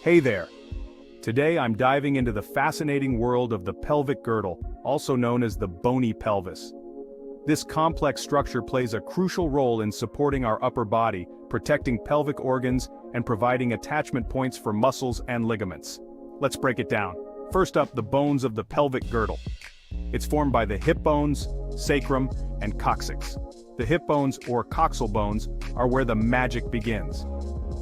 Hey there! Today I'm diving into the fascinating world of the pelvic girdle, also known as the bony pelvis. This complex structure plays a crucial role in supporting our upper body, protecting pelvic organs, and providing attachment points for muscles and ligaments. Let's break it down. First up, the bones of the pelvic girdle. It's formed by the hip bones, sacrum, and coccyx. The hip bones, or coxal bones, are where the magic begins.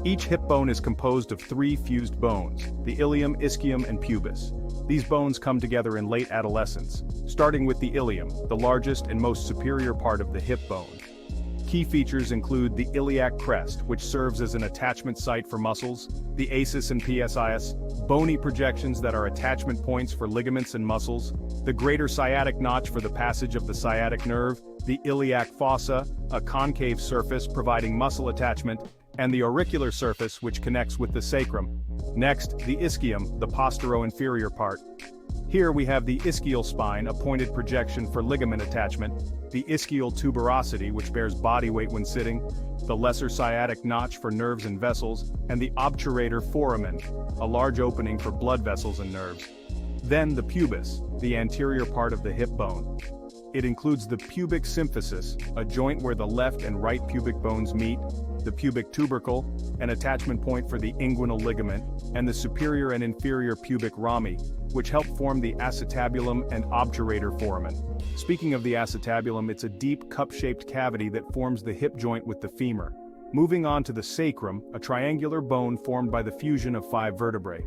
Each hip bone is composed of three fused bones, the ilium, ischium, and pubis. These bones come together in late adolescence, starting with the ilium, the largest and most superior part of the hip bone. Key features include the iliac crest, which serves as an attachment site for muscles, the asis and psis, bony projections that are attachment points for ligaments and muscles, the greater sciatic notch for the passage of the sciatic nerve, the iliac fossa, a concave surface providing muscle attachment, and the auricular surface which connects with the sacrum. Next, the ischium, the postero-inferior part. Here we have the ischial spine, a pointed projection for ligament attachment, the ischial tuberosity which bears body weight when sitting, the lesser sciatic notch for nerves and vessels, and the obturator foramen, a large opening for blood vessels and nerves. Then the pubis, the anterior part of the hip bone. It includes the pubic symphysis, a joint where the left and right pubic bones meet, the pubic tubercle, an attachment point for the inguinal ligament, and the superior and inferior pubic rami, which help form the acetabulum and obturator foramen. Speaking of the acetabulum, it's a deep cup-shaped cavity that forms the hip joint with the femur. Moving on to the sacrum, a triangular bone formed by the fusion of 5 vertebrae.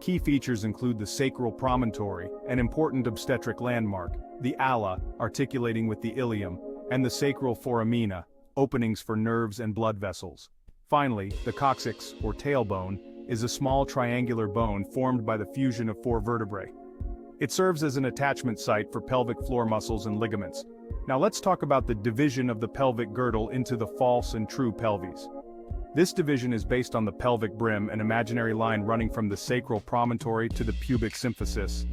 Key features include the sacral promontory, an important obstetric landmark, the ala, articulating with the ilium, and the sacral foramina, openings for nerves and blood vessels. Finally, the coccyx, or tailbone, is a small triangular bone formed by the fusion of 4 vertebrae. It serves as an attachment site for pelvic floor muscles and ligaments. Now let's talk about the division of the pelvic girdle into the false and true pelvis. This division is based on the pelvic brim, an imaginary line running from the sacral promontory to the pubic symphysis.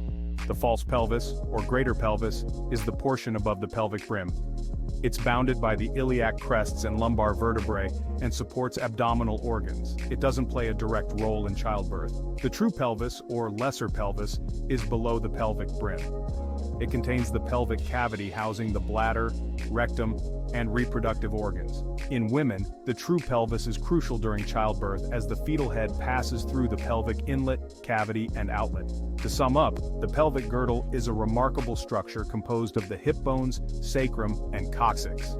The false pelvis, or greater pelvis, is the portion above the pelvic brim. It's bounded by the iliac crests and lumbar vertebrae and supports abdominal organs. It doesn't play a direct role in childbirth. The true pelvis, or lesser pelvis, is below the pelvic brim. It contains the pelvic cavity housing the bladder, rectum, and reproductive organs. In women, the true pelvis is crucial during childbirth as the fetal head passes through the pelvic inlet, cavity, and outlet. To sum up, the pelvic girdle is a remarkable structure composed of the hip bones, sacrum, and coccyx.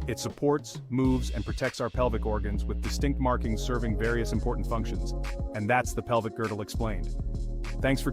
It supports, moves, and protects our pelvic organs with distinct markings serving various important functions. And that's the pelvic girdle explained. Thanks for